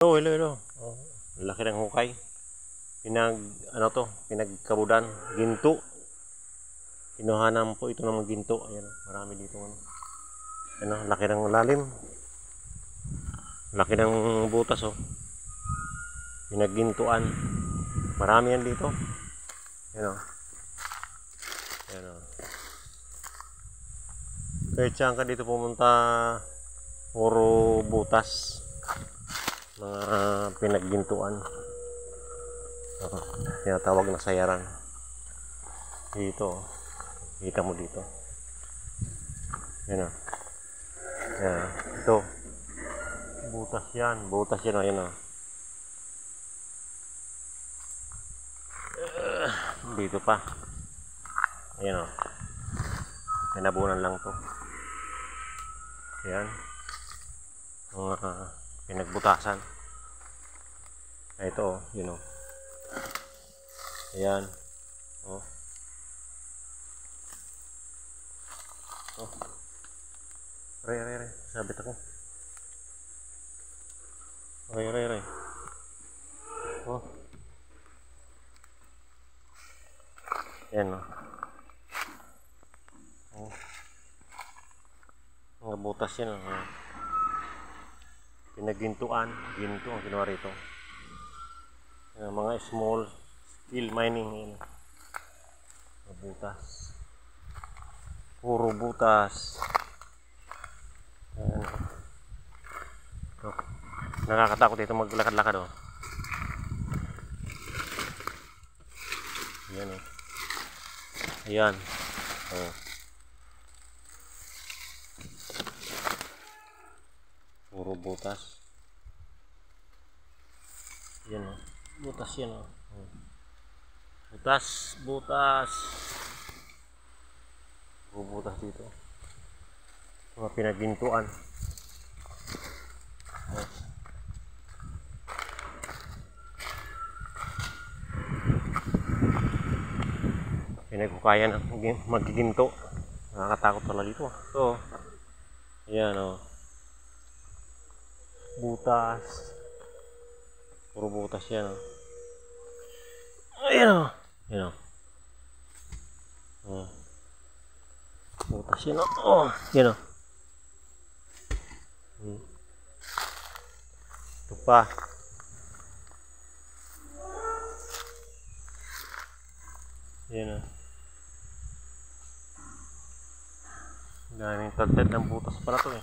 Oh, hello, hello. Oh, laki ng hukay. Pinagkabudan. Ginto. Kinuhanan po ito ng ginto. Ayan, marami dito. Ano, laki ng lalim. Laki ng butas, oh. Pinaggintuan. Marami yan dito. Ayan, oh. Ayan, oh. Kahit saan ka dito pumunta, puro butas. Mga pinaggintuan. Tinatawag na sayaran. Dito, kita mo dito. Yan o. Yan. Ito. Butas yan. Butas yan o. Yan o. Dito pa. Ayan o. Pinabunan lang to. Yan. Mga pinagbutasan. Ito o. Yun o. Ayan. Oh. Oh. Re. Sabit ako. Re. Oh. Ayan o. Oh. Mga butas yan o. Pinagintuan. Ginto ang ginawa rito. Mga small steel mining. Yan. Butas. Puro butas. Ayan. Oh. Nakakatakot ito maglakad-lakad oh. Ayan oh. Ayan. Oh. Puro butas. Ayan oh. Butas yan oh. Butas. Puro butas dito. Mga pinagintuan. Pinaghukayan ang magiginto. Nakakatakot pala dito. So, ayan o. Butas. Puro butas yan o. Ayan o. Ayan o. Butas yan o. Oh, yan o. Ito pa. Yan o. Daming tagtad ng butas pala to eh.